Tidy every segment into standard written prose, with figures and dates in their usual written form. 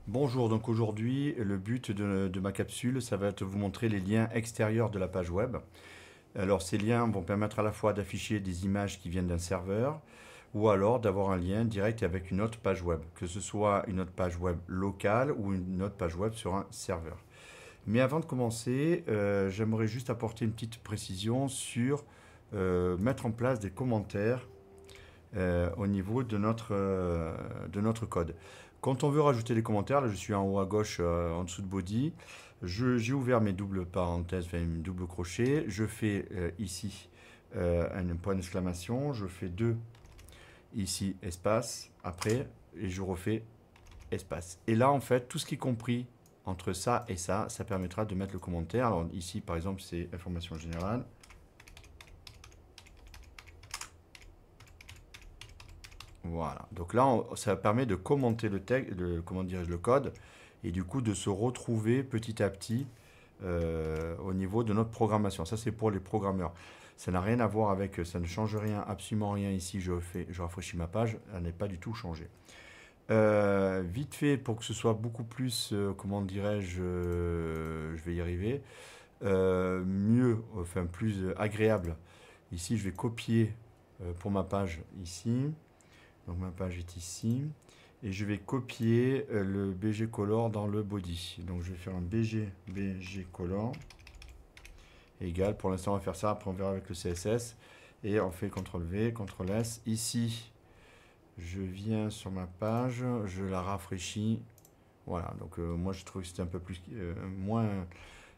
Bonjour, donc aujourd'hui, le but de ma capsule, ça va être de vous montrer les liens extérieurs de la page web. Alors ces liens vont permettre à la fois d'afficher des images qui viennent d'un serveur ou alors d'avoir un lien direct avec une autre page web, que ce soit une autre page web locale ou une autre page web sur un serveur. Mais avant de commencer, j'aimerais juste apporter une petite précision sur mettre en place des commentaires au niveau de notre code. Quand on veut rajouter des commentaires, là je suis en haut à gauche en dessous de body, j'ai ouvert mes doubles parenthèses, enfin mes doubles crochets, je fais ici un point d'exclamation, je fais deux ici espace, après, et je refais espace. Et là en fait, tout ce qui est compris entre ça et ça permettra de mettre le commentaire. Alors ici par exemple c'est information générale. Voilà. Donc là, ça permet de commenter le texte, comment dirais-je, le code, et du coup de se retrouver petit à petit au niveau de notre programmation. Ça, c'est pour les programmeurs. Ça n'a rien à voir avec, ça ne change rien, absolument rien ici. Je rafraîchis ma page, elle n'est pas du tout changée. Vite fait, pour que ce soit beaucoup plus, comment dirais-je, je vais y arriver, mieux, enfin plus agréable. Ici, je vais copier pour ma page ici. Donc ma page est ici. Et je vais copier le BG Color dans le body. Donc je vais faire un BG Color égal. Pour l'instant, on va faire ça. Après, on verra avec le CSS. Et on fait CTRL V, CTRL S. Ici, je viens sur ma page. Je la rafraîchis. Voilà. Donc moi, je trouve que c'était un peu plus...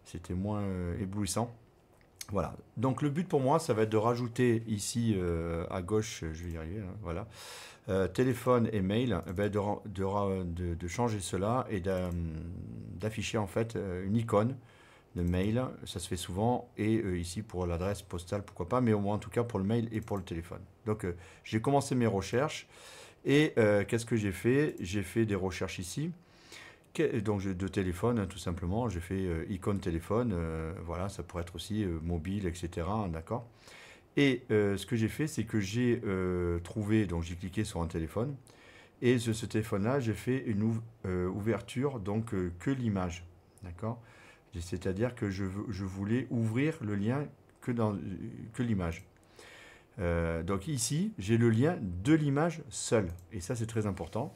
c'était moins éblouissant. Voilà. Donc le but pour moi, ça va être de rajouter ici à gauche, je vais y arriver, hein, voilà, téléphone et mail, de changer cela et d'afficher en fait une icône de mail, ça se fait souvent, et ici pour l'adresse postale, pourquoi pas, mais au moins en tout cas pour le mail et pour le téléphone. Donc j'ai commencé mes recherches, et qu'est-ce que j'ai fait? J'ai fait des recherches ici, donc de téléphone, hein, tout simplement, j'ai fait icône téléphone, voilà, ça pourrait être aussi mobile, etc. D'accord. Et ce que j'ai fait, c'est que j'ai trouvé, donc j'ai cliqué sur un téléphone, et ce téléphone-là, j'ai fait une ouverture, donc que l'image. D'accord. C'est-à-dire que je voulais ouvrir le lien que l'image. Donc ici, j'ai le lien de l'image seule. Et ça, c'est très important.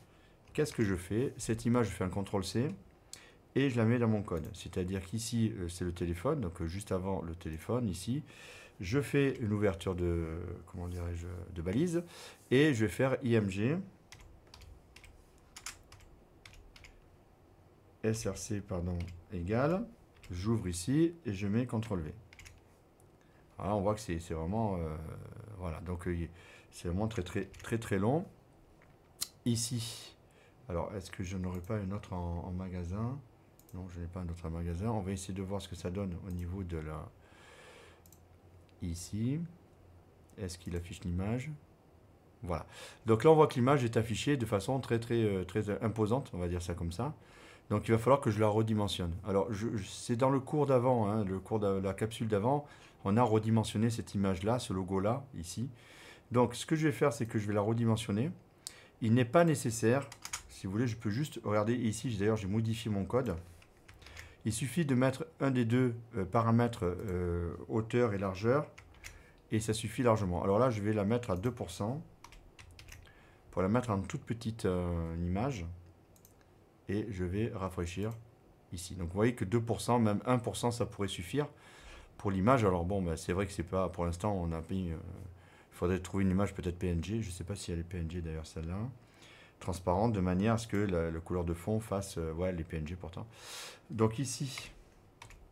Qu'est-ce que je fais? Cette image, je fais un CTRL-C et je la mets dans mon code. C'est-à-dire qu'ici, c'est le téléphone, donc juste avant le téléphone, ici, je fais une ouverture de, comment dirais-je, de balise, et je vais faire IMG, SRC, pardon, égal, j'ouvre ici, et je mets CTRL-V. Voilà, on voit que c'est vraiment, voilà, donc c'est vraiment très, très, très, très long. Ici, alors, est-ce que je n'aurai pas une autre en magasin? Non, je n'ai pas un autre en magasin. On va essayer de voir ce que ça donne au niveau de la... Ici. Est-ce qu'il affiche l'image? Voilà. Donc là, on voit que l'image est affichée de façon très, très, très imposante, on va dire ça comme ça. Donc il va falloir que je la redimensionne. Alors, c'est dans le cours d'avant, hein, le cours de la capsule d'avant, on a redimensionné cette image-là, ce logo-là, ici. Donc, ce que je vais faire, c'est que je vais la redimensionner. Il n'est pas nécessaire, si vous voulez, je peux juste, regardez ici, d'ailleurs, j'ai modifié mon code. Il suffit de mettre un des deux paramètres hauteur et largeur, et ça suffit largement. Alors là, je vais la mettre à 2%, pour la mettre en toute petite image, et je vais rafraîchir ici. Donc vous voyez que 2%, même 1%, ça pourrait suffire pour l'image. Alors bon, ben, c'est vrai que c'est pas, pour l'instant, on a mis, il faudrait trouver une image peut-être PNG, je ne sais pas si elle est PNG d'ailleurs celle-là, transparente, de manière à ce que la couleur de fond fasse, ouais, les PNG pourtant. Donc ici,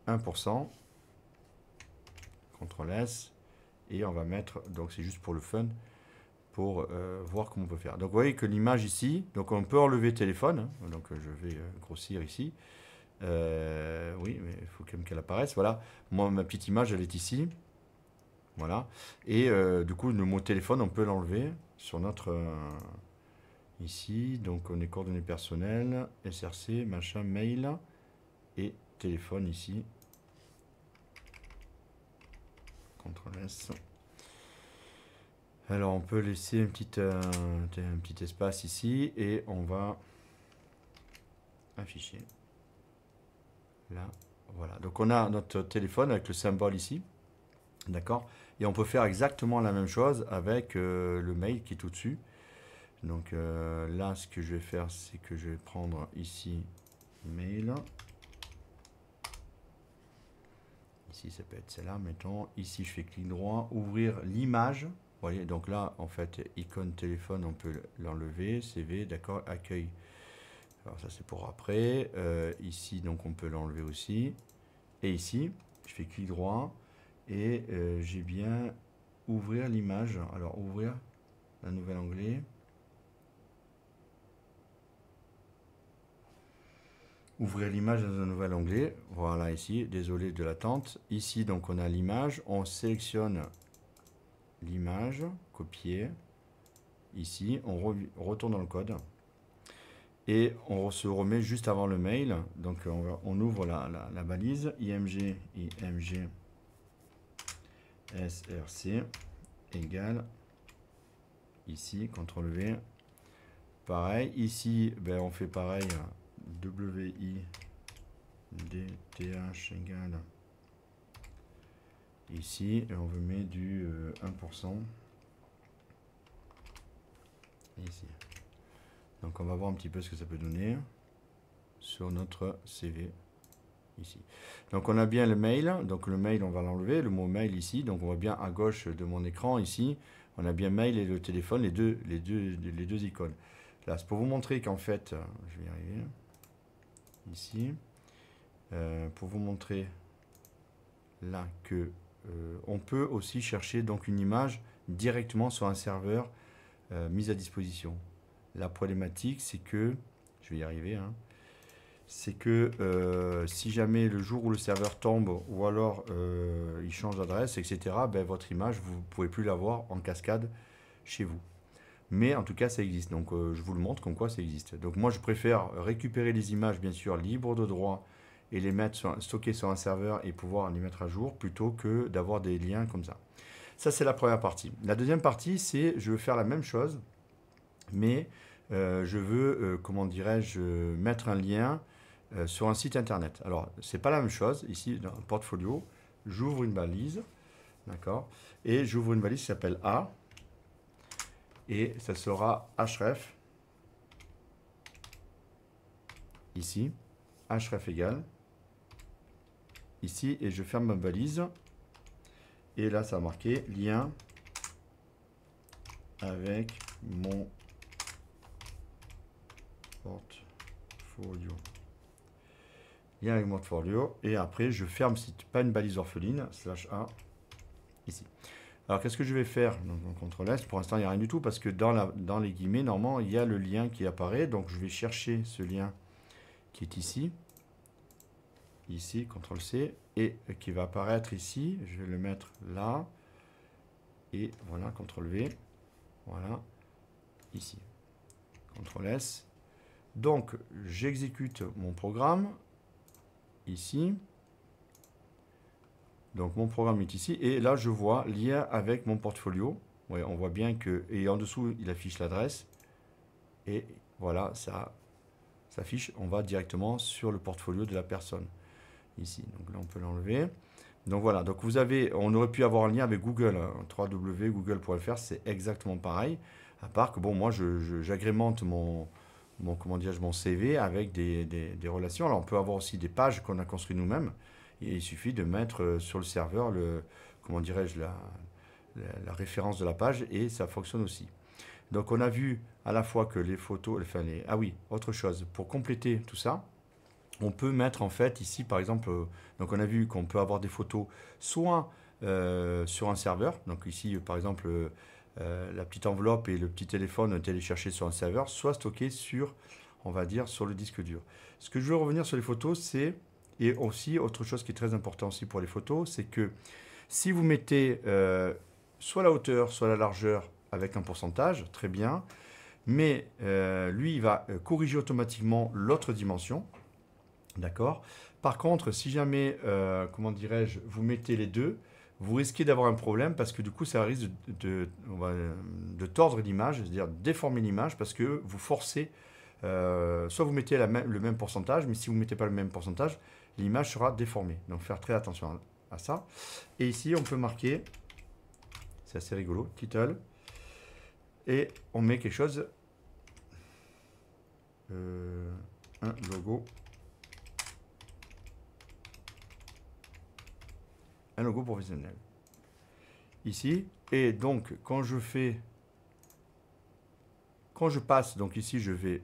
1%, CTRL S, et on va mettre, donc c'est juste pour le fun, pour voir comment on peut faire. Donc vous voyez que l'image ici, donc on peut enlever téléphone, hein, donc je vais grossir ici. Oui, mais il faut quand même qu'elle apparaisse. Voilà, moi ma petite image elle est ici. Voilà, et du coup le mot téléphone on peut l'enlever sur notre ici. Donc on est coordonnées personnelles, SRC, machin, mail et téléphone ici. CTRL S. Alors on peut laisser un petit espace ici et on va un fichier. Là, voilà. Donc on a notre téléphone avec le symbole ici. D'accord? Et on peut faire exactement la même chose avec le mail qui est au-dessus. Donc là, ce que je vais faire, c'est que je vais prendre ici mail. Ici, ça peut être celle-là, mettons. Ici, je fais clic droit, ouvrir l'image. Vous voyez, donc là, en fait, icône téléphone, on peut l'enlever. CV, d'accord, accueil. Alors ça, c'est pour après. Ici, donc, on peut l'enlever aussi. Et ici, je fais clic droit et j'ai bien ouvrir l'image. Alors, ouvrir un nouvel onglet. Ouvrir l'image dans un nouvel onglet. Voilà ici, désolé de l'attente. Ici, donc, on a l'image. On sélectionne l'image, copier. Ici, on retourne dans le code. Et on se remet juste avant le mail. Donc, on ouvre la balise. IMG, SRC égale. Ici, CTRL V. Pareil. Ici, ben, on fait pareil. WIDTH égale ici et on veut mettre du 1% ici. Donc on va voir un petit peu ce que ça peut donner sur notre CV ici. Donc on a bien le mail, donc le mail on va l'enlever, le mot mail ici, donc on voit bien à gauche de mon écran ici, on a bien mail et le téléphone, les deux icônes. Là c'est pour vous montrer qu'en fait, je vais y arriver ici, pour vous montrer là que on peut aussi chercher donc une image directement sur un serveur mis à disposition. La problématique, c'est que, je vais y arriver, hein, c'est que si jamais le jour où le serveur tombe ou alors il change d'adresse, etc., ben, votre image, vous ne pouvez plus l'avoir en cascade chez vous. Mais en tout cas, ça existe. Donc, je vous le montre comme quoi ça existe. Donc, moi, je préfère récupérer les images, bien sûr, libres de droit et les mettre stocker sur un serveur et pouvoir les mettre à jour plutôt que d'avoir des liens comme ça. Ça, c'est la première partie. La deuxième partie, c'est je veux faire la même chose, mais je veux, comment dirais-je, mettre un lien sur un site internet. Alors, c'est pas la même chose. Ici, dans le portfolio, j'ouvre une balise, d'accord, et j'ouvre une balise qui s'appelle A, et ça sera href, ici, href égale, ici, et je ferme ma balise, et là, ça va marquer lien avec mon portfolio. Lien avec mon portfolio, et après, je ferme, si pas une balise orpheline, /A, ici. Alors, qu'est-ce que je vais faire? Donc, CTRL S, pour l'instant, il n'y a rien du tout, parce que dans les guillemets, normalement, il y a le lien qui apparaît, donc je vais chercher ce lien qui est ici, CTRL C, et qui va apparaître ici, je vais le mettre là, et voilà, CTRL V, voilà, ici, CTRL S. Donc, j'exécute mon programme, ici, donc mon programme est ici, et là je vois lien avec mon portfolio, ouais, on voit bien que, et en dessous il affiche l'adresse, et voilà, ça s'affiche, on va directement sur le portfolio de la personne, ici, donc là on peut l'enlever. Donc voilà, donc vous avez, on aurait pu avoir un lien avec Google, hein, www.google.fr, c'est exactement pareil, à part que bon, moi j'agrémente comment dirais-je, mon CV avec des relations. Alors on peut avoir aussi des pages qu'on a construites nous-mêmes, et il suffit de mettre sur le serveur comment dirais-je, la référence de la page, et ça fonctionne aussi. Donc on a vu à la fois que les photos, enfin ah oui, autre chose, pour compléter tout ça, on peut mettre en fait ici par exemple, donc on a vu qu'on peut avoir des photos soit sur un serveur, donc ici par exemple la petite enveloppe et le petit téléphone téléchargé sur un serveur, soit stocké sur, on va dire, sur le disque dur. Ce que je veux revenir sur les photos, c'est, et aussi autre chose qui est très important aussi pour les photos, c'est que si vous mettez soit la hauteur, soit la largeur avec un pourcentage, très bien, mais lui, il va corriger automatiquement l'autre dimension. D'accord. Par contre, si jamais, comment dirais-je, vous mettez les deux, vous risquez d'avoir un problème parce que du coup, ça risque de tordre l'image, c'est-à-dire déformer l'image parce que vous forcez soit vous mettez le même pourcentage, mais si vous ne mettez pas le même pourcentage, l'image sera déformée. Donc faire très attention à ça. Et ici, on peut marquer, c'est assez rigolo, title, et on met quelque chose, un logo. Un logo professionnel. Ici, et donc quand je passe, donc ici je vais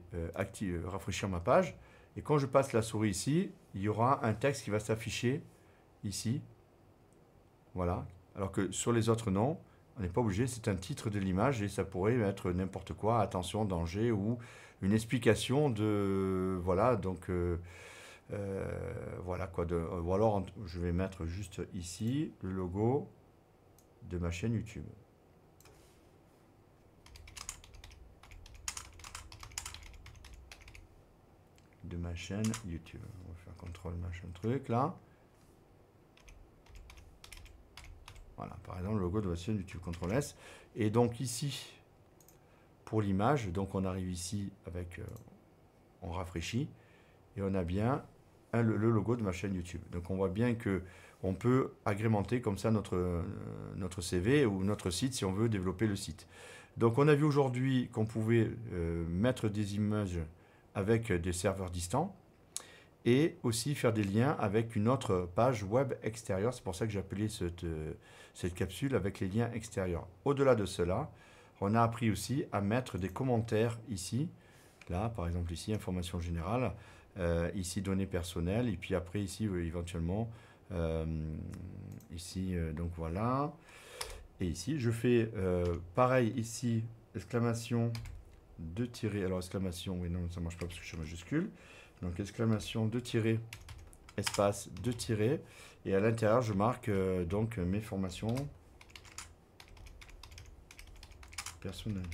rafraîchir ma page, et quand je passe la souris ici, il y aura un texte qui va s'afficher ici, voilà, alors que sur les autres non, on n'est pas obligé, c'est un titre de l'image et ça pourrait être n'importe quoi, attention, danger, ou une explication de, voilà, donc voilà quoi, ou alors je vais mettre juste ici le logo de ma chaîne YouTube. De ma chaîne YouTube. On va faire contrôle machin truc là. Voilà, par exemple, le logo de ma chaîne YouTube, CTRL S. Et donc ici, pour l'image, donc on arrive ici avec, on rafraîchit, et on a bien le logo de ma chaîne YouTube. Donc on voit bien que on peut agrémenter comme ça notre CV ou notre site si on veut développer le site. Donc on a vu aujourd'hui qu'on pouvait mettre des images avec des serveurs distants et aussi faire des liens avec une autre page web extérieure. C'est pour ça que j'ai appelé cette capsule avec les liens extérieurs. Au-delà de cela, on a appris aussi à mettre des commentaires ici. Là, par exemple, ici, information générale. Ici, données personnelles. Et puis après, ici, éventuellement, ici, donc voilà. Et ici, je fais pareil ici, exclamation, deux tirés. Alors, exclamation, oui, non, ça ne marche pas parce que je suis majuscule. Donc, exclamation, deux tirés, espace, deux tirés. Et à l'intérieur, je marque donc mes formations personnelles.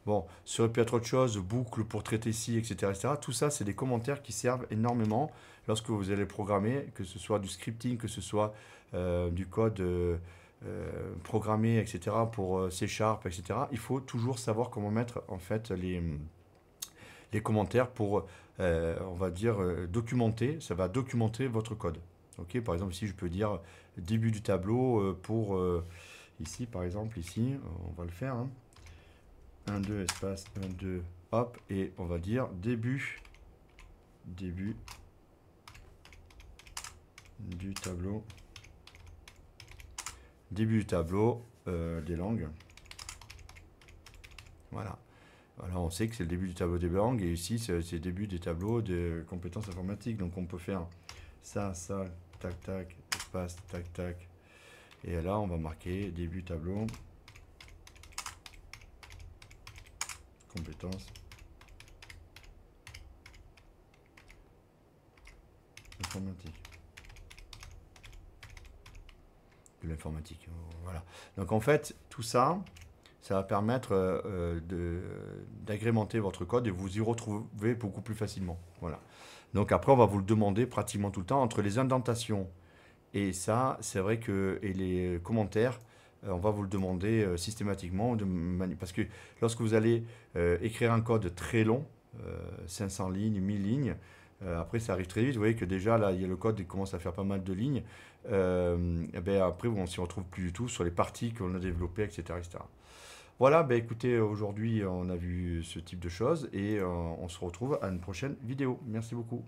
Bon, ça aurait pu être autre chose, boucle pour traiter ci, etc., etc. Tout ça, c'est des commentaires qui servent énormément lorsque vous allez programmer, que ce soit du scripting, que ce soit du code programmé, etc., pour C#, etc. Il faut toujours savoir comment mettre en fait les commentaires pour, on va dire, documenter. Ça va documenter votre code. Ok, par exemple, ici, je peux dire début du tableau pour, ici, par exemple, ici, on va le faire, hein. 1, 2, espace, 1, 2, hop, et on va dire début du tableau, des langues. Voilà. Voilà, on sait que c'est le début du tableau des langues, et ici, c'est le début des tableaux de compétences informatiques. Donc, on peut faire ça, tac, tac, espace, tac, tac. Et là, on va marquer début tableau. Compétences informatiques. De l'informatique. Voilà. Donc en fait, tout ça, ça va permettre d'agrémenter votre code et vous y retrouver beaucoup plus facilement. Voilà. Donc après, on va vous le demander pratiquement tout le temps entre les indentations et ça, c'est vrai que et les commentaires. On va vous le demander systématiquement, parce que lorsque vous allez écrire un code très long, 500 lignes, 1000 lignes, après ça arrive très vite, vous voyez que déjà là, il y a le code qui commence à faire pas mal de lignes, et bien après on ne s'y retrouve plus du tout sur les parties qu'on a développées, etc., etc. Voilà, ben écoutez, aujourd'hui on a vu ce type de choses et on se retrouve à une prochaine vidéo. Merci beaucoup.